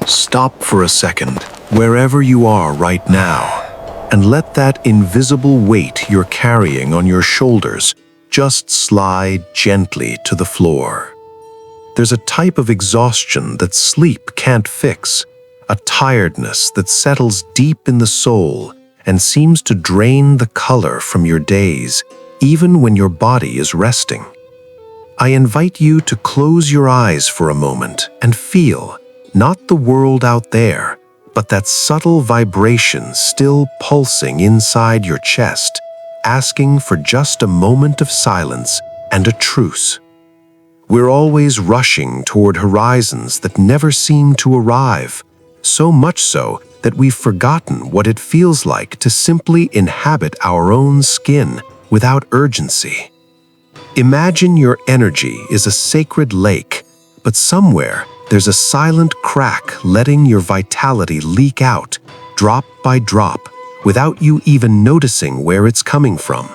Stop for a second, wherever you are right now, and let that invisible weight you're carrying on your shoulders just slide gently to the floor. There's a type of exhaustion that sleep can't fix, a tiredness that settles deep in the soul and seems to drain the color from your days, even when your body is resting. I invite you to close your eyes for a moment and feel, not the world out there, but that subtle vibration still pulsing inside your chest, asking for just a moment of silence and a truce. We're always rushing toward horizons that never seem to arrive, so much so that we've forgotten what it feels like to simply inhabit our own skin without urgency. Imagine your energy is a sacred lake, but somewhere there's a silent crack letting your vitality leak out, drop by drop, without you even noticing where it's coming from.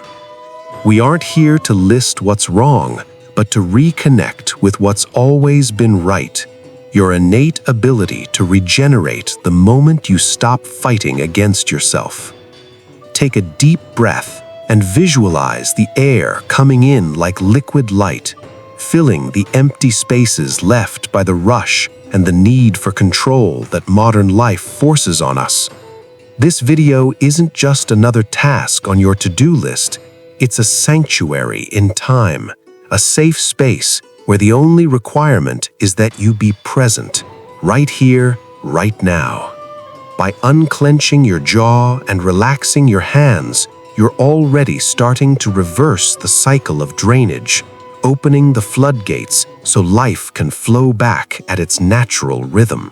We aren't here to list what's wrong, but to reconnect with what's always been right, your innate ability to regenerate the moment you stop fighting against yourself. Take a deep breath and visualize the air coming in like liquid light, filling the empty spaces left by the rush and the need for control that modern life forces on us. This video isn't just another task on your to-do list, it's a sanctuary in time, a safe space where the only requirement is that you be present, right here, right now. By unclenching your jaw and relaxing your hands, you're already starting to reverse the cycle of drainage, opening the floodgates so life can flow back at its natural rhythm.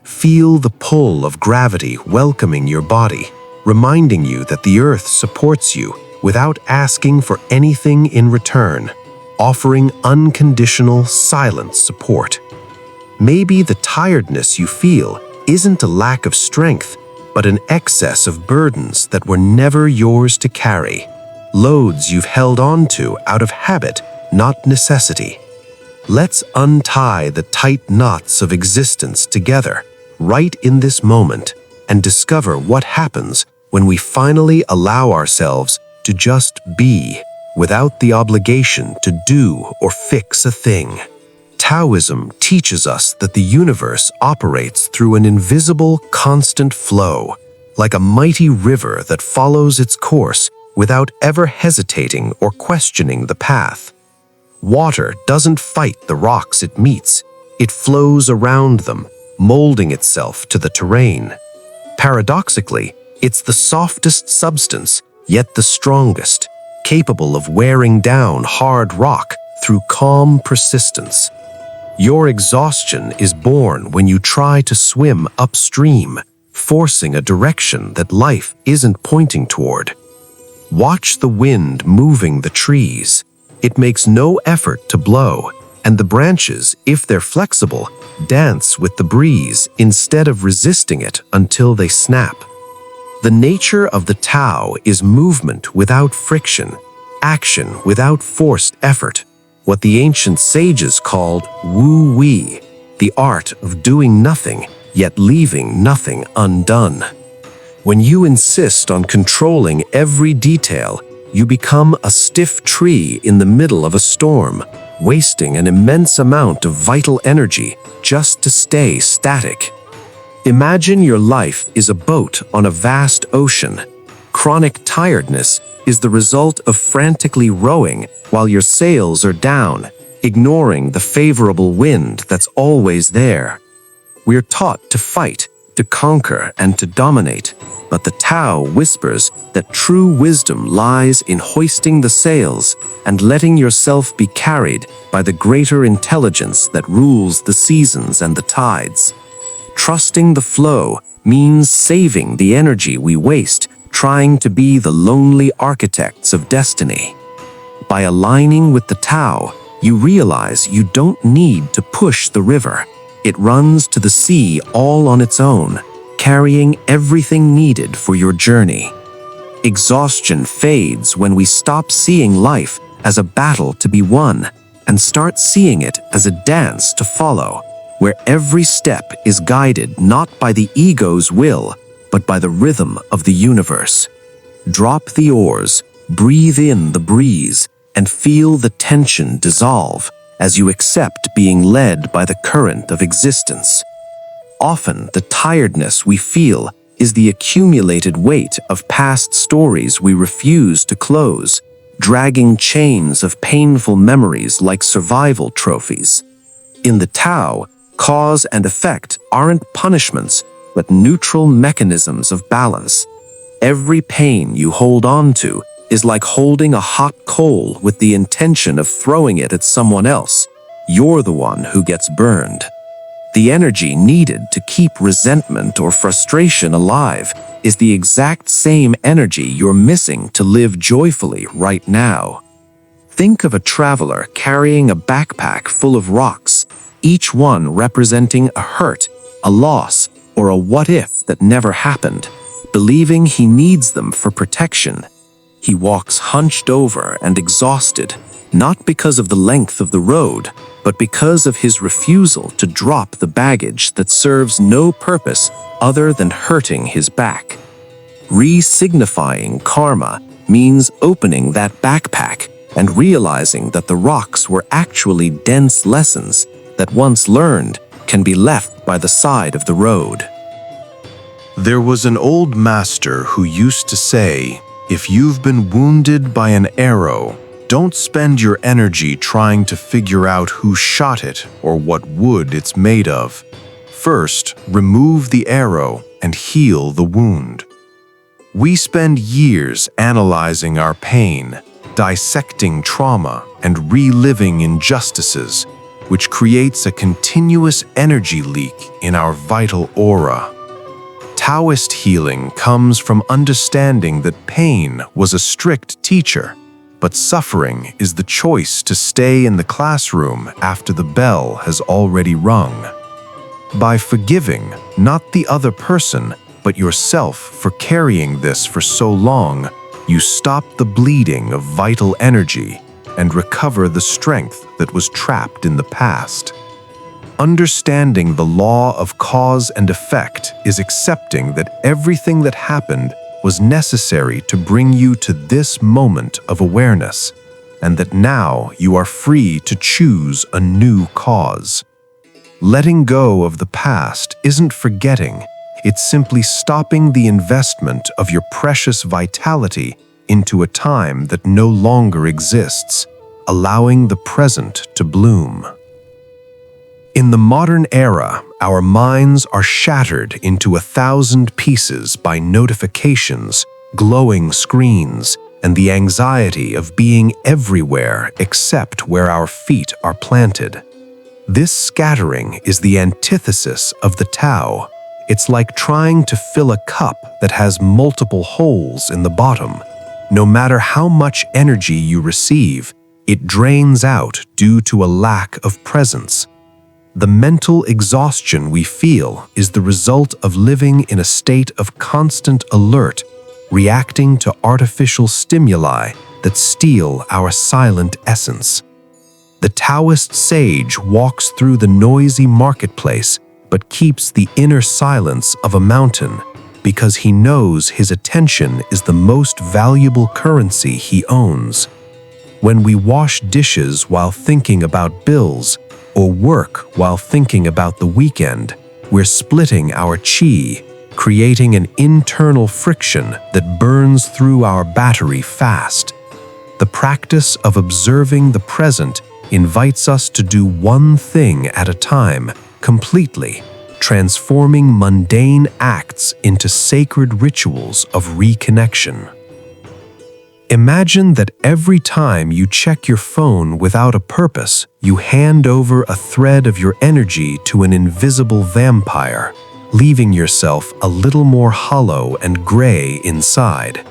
Feel the pull of gravity welcoming your body, reminding you that the earth supports you without asking for anything in return, offering unconditional, silent support. Maybe the tiredness you feel isn't a lack of strength, but an excess of burdens that were never yours to carry, loads you've held on to out of habit, not necessity. Let's untie the tight knots of existence together, right in this moment, and discover what happens when we finally allow ourselves to just be, without the obligation to do or fix a thing. Taoism teaches us that the universe operates through an invisible, constant flow, like a mighty river that follows its course without ever hesitating or questioning the path. Water doesn't fight the rocks it meets, it flows around them, molding itself to the terrain. Paradoxically, it's the softest substance, yet the strongest, capable of wearing down hard rock through calm persistence. Your exhaustion is born when you try to swim upstream, forcing a direction that life isn't pointing toward. Watch the wind moving the trees. It makes no effort to blow, and the branches, if they're flexible, dance with the breeze instead of resisting it until they snap. The nature of the Tao is movement without friction, action without forced effort, what the ancient sages called Wu Wei, the art of doing nothing, yet leaving nothing undone. When you insist on controlling every detail, you become a stiff tree in the middle of a storm, wasting an immense amount of vital energy just to stay static. Imagine your life is a boat on a vast ocean. Chronic tiredness is the result of frantically rowing while your sails are down, ignoring the favorable wind that's always there. We're taught to fight, to conquer, and to dominate, but the Tao whispers that true wisdom lies in hoisting the sails and letting yourself be carried by the greater intelligence that rules the seasons and the tides. Trusting the flow means saving the energy we waste trying to be the lonely architects of destiny. By aligning with the Tao, you realize you don't need to push the river. It runs to the sea all on its own, carrying everything needed for your journey. Exhaustion fades when we stop seeing life as a battle to be won and start seeing it as a dance to follow, where every step is guided not by the ego's will, but by the rhythm of the universe. Drop the oars, breathe in the breeze, and feel the tension dissolve as you accept being led by the current of existence. Often, the tiredness we feel is the accumulated weight of past stories we refuse to close, dragging chains of painful memories like survival trophies. In the Tao, cause and effect aren't punishments, but neutral mechanisms of balance. Every pain you hold on to is like holding a hot coal with the intention of throwing it at someone else. You're the one who gets burned. The energy needed to keep resentment or frustration alive is the exact same energy you're missing to live joyfully right now. Think of a traveler carrying a backpack full of rocks, each one representing a hurt, a loss, or a what-if that never happened, believing he needs them for protection. He walks hunched over and exhausted, not because of the length of the road, but because of his refusal to drop the baggage that serves no purpose other than hurting his back. Re-signifying karma means opening that backpack and realizing that the rocks were actually dense lessons that once learned can be left by the side of the road. There was an old master who used to say, "If you've been wounded by an arrow, don't spend your energy trying to figure out who shot it or what wood it's made of. First, remove the arrow and heal the wound." We spend years analyzing our pain, dissecting trauma, and reliving injustices, which creates a continuous energy leak in our vital aura. Taoist healing comes from understanding that pain was a strict teacher, but suffering is the choice to stay in the classroom after the bell has already rung. By forgiving not the other person, but yourself for carrying this for so long, you stop the bleeding of vital energy and recover the strength that was trapped in the past. Understanding the law of cause and effect is accepting that everything that happened was necessary to bring you to this moment of awareness, and that now you are free to choose a new cause. Letting go of the past isn't forgetting, it's simply stopping the investment of your precious vitality into a time that no longer exists, allowing the present to bloom. In the modern era, our minds are shattered into 1,000 pieces by notifications, glowing screens, and the anxiety of being everywhere except where our feet are planted. This scattering is the antithesis of the Tao. It's like trying to fill a cup that has multiple holes in the bottom. No matter how much energy you receive, it drains out due to a lack of presence. The mental exhaustion we feel is the result of living in a state of constant alert, reacting to artificial stimuli that steal our silent essence. The Taoist sage walks through the noisy marketplace but keeps the inner silence of a mountain because he knows his attention is the most valuable currency he owns. When we wash dishes while thinking about bills, or work while thinking about the weekend, we're splitting our chi, creating an internal friction that burns through our battery fast. The practice of observing the present invites us to do one thing at a time, completely, transforming mundane acts into sacred rituals of reconnection. Imagine that every time you check your phone without a purpose, you hand over a thread of your energy to an invisible vampire, leaving yourself a little more hollow and gray inside.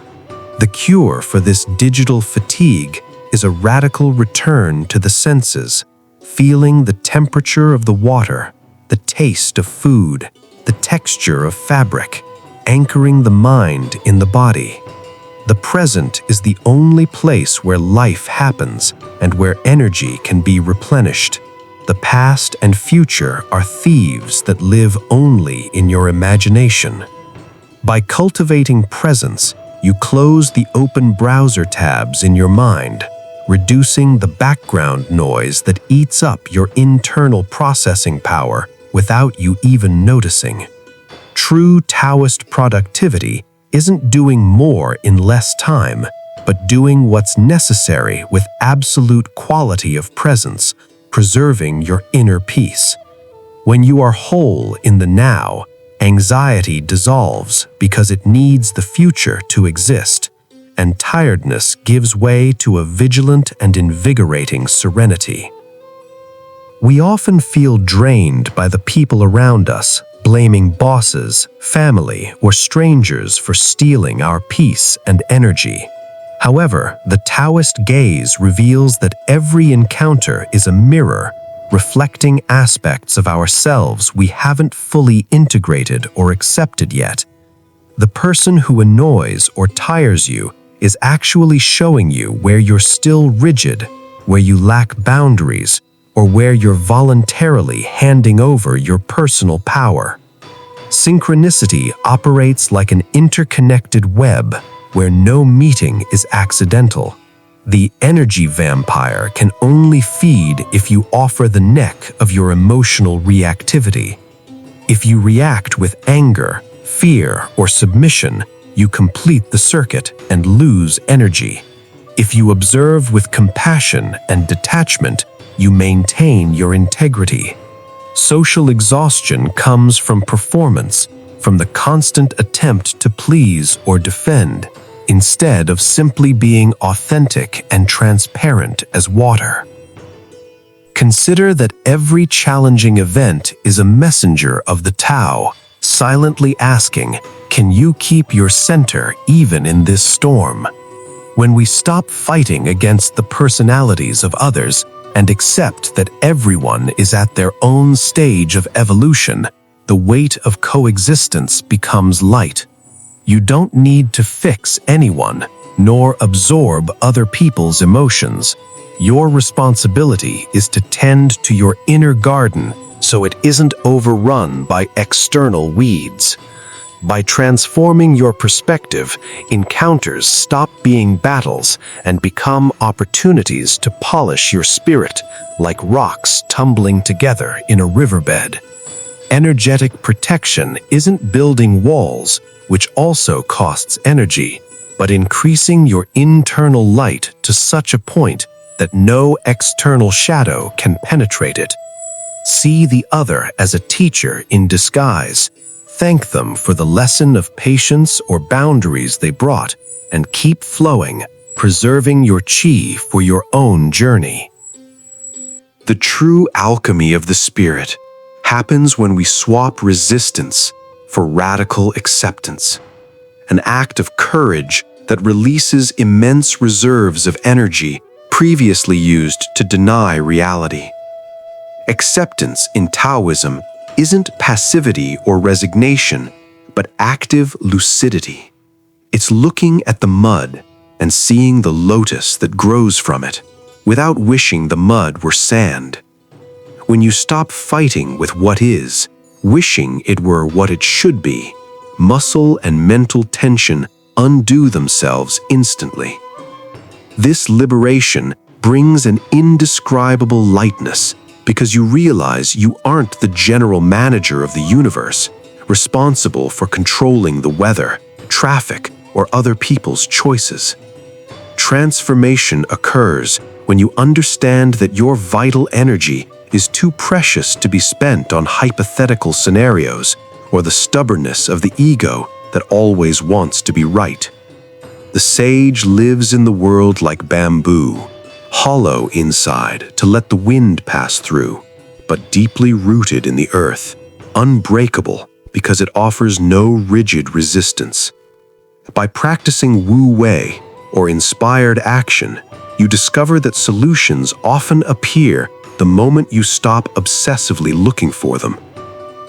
The cure for this digital fatigue is a radical return to the senses, feeling the temperature of the water, the taste of food, the texture of fabric, anchoring the mind in the body. The present is the only place where life happens and where energy can be replenished. The past and future are thieves that live only in your imagination. By cultivating presence, you close the open browser tabs in your mind, reducing the background noise that eats up your internal processing power without you even noticing. True Taoist productivity isn't doing more in less time, but doing what's necessary with absolute quality of presence, preserving your inner peace. When you are whole in the now, anxiety dissolves because it needs the future to exist, and tiredness gives way to a vigilant and invigorating serenity. We often feel drained by the people around us, blaming bosses, family, or strangers for stealing our peace and energy. However, the Taoist gaze reveals that every encounter is a mirror, reflecting aspects of ourselves we haven't fully integrated or accepted yet. The person who annoys or tires you is actually showing you where you're still rigid, where you lack boundaries, or where you're voluntarily handing over your personal power. Synchronicity operates like an interconnected web where no meeting is accidental. The energy vampire can only feed if you offer the neck of your emotional reactivity. If you react with anger, fear, or submission, you complete the circuit and lose energy. If you observe with compassion and detachment, you maintain your integrity. Social exhaustion comes from performance, from the constant attempt to please or defend, instead of simply being authentic and transparent as water. Consider that every challenging event is a messenger of the Tao, silently asking, "Can you keep your center even in this storm?" When we stop fighting against the personalities of others and accept that everyone is at their own stage of evolution, the weight of coexistence becomes light. You don't need to fix anyone, nor absorb other people's emotions. Your responsibility is to tend to your inner garden so it isn't overrun by external weeds. By transforming your perspective, encounters stop being battles and become opportunities to polish your spirit, like rocks tumbling together in a riverbed. Energetic protection isn't building walls, which also costs energy, but increasing your internal light to such a point that no external shadow can penetrate it. See the other as a teacher in disguise. Thank them for the lesson of patience or boundaries they brought, and keep flowing, preserving your chi for your own journey. The true alchemy of the spirit happens when we swap resistance for radical acceptance, an act of courage that releases immense reserves of energy previously used to deny reality. Acceptance in Taoism isn't passivity or resignation, but active lucidity. It's looking at the mud and seeing the lotus that grows from it, without wishing the mud were sand. When you stop fighting with what is, wishing it were what it should be, muscle and mental tension undo themselves instantly. This liberation brings an indescribable lightness because you realize you aren't the general manager of the universe, responsible for controlling the weather, traffic, or other people's choices. Transformation occurs when you understand that your vital energy is too precious to be spent on hypothetical scenarios or the stubbornness of the ego that always wants to be right. The sage lives in the world like bamboo, hollow inside to let the wind pass through, but deeply rooted in the earth, unbreakable because it offers no rigid resistance. By practicing Wu Wei, or inspired action, you discover that solutions often appear the moment you stop obsessively looking for them.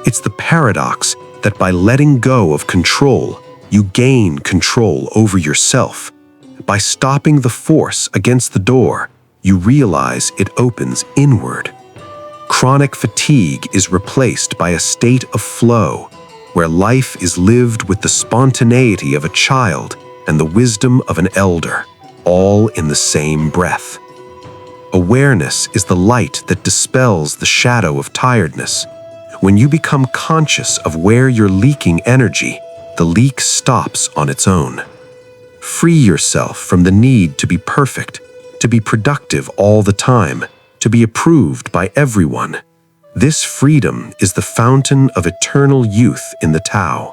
It's the paradox that by letting go of control, you gain control over yourself. By stopping the force against the door, you realize it opens inward. Chronic fatigue is replaced by a state of flow, where life is lived with the spontaneity of a child and the wisdom of an elder, all in the same breath. Awareness is the light that dispels the shadow of tiredness. When you become conscious of where you're leaking energy, the leak stops on its own. Free yourself from the need to be perfect, to be productive all the time, to be approved by everyone. This freedom is the fountain of eternal youth in the Tao.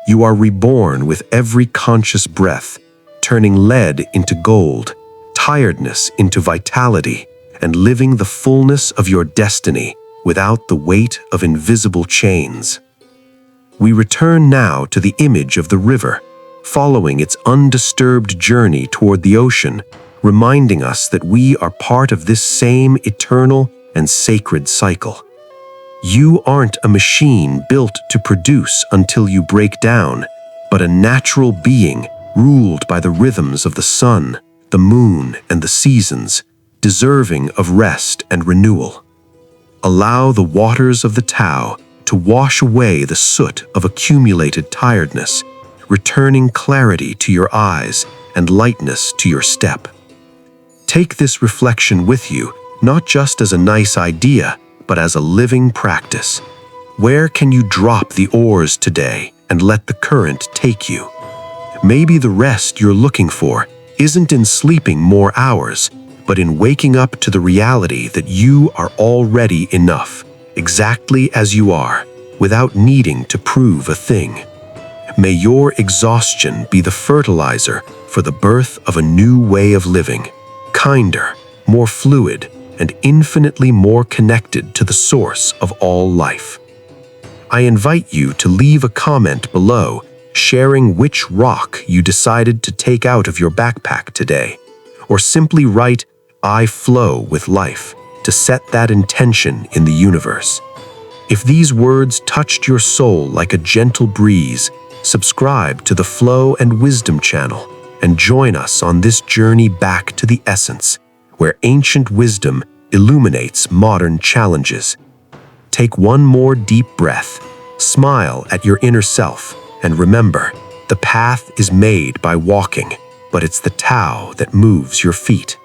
You are reborn with every conscious breath, turning lead into gold, tiredness into vitality, and living the fullness of your destiny without the weight of invisible chains. We return now to the image of the river, following its undisturbed journey toward the ocean, reminding us that we are part of this same eternal and sacred cycle. You aren't a machine built to produce until you break down, but a natural being ruled by the rhythms of the sun, the moon, and the seasons, deserving of rest and renewal. Allow the waters of the Tao to wash away the soot of accumulated tiredness, returning clarity to your eyes and lightness to your step. Take this reflection with you, not just as a nice idea, but as a living practice. Where can you drop the oars today and let the current take you? Maybe the rest you're looking for isn't in sleeping more hours, but in waking up to the reality that you are already enough, exactly as you are, without needing to prove a thing. May your exhaustion be the fertilizer for the birth of a new way of living, kinder, more fluid, and infinitely more connected to the source of all life. I invite you to leave a comment below, sharing which rock you decided to take out of your backpack today, or simply write, "I flow with life," to set that intention in the universe. If these words touched your soul like a gentle breeze, subscribe to the Flow and Wisdom channel and join us on this journey back to the essence, where ancient wisdom illuminates modern challenges. Take one more deep breath, smile at your inner self, and remember, the path is made by walking, but it's the Tao that moves your feet.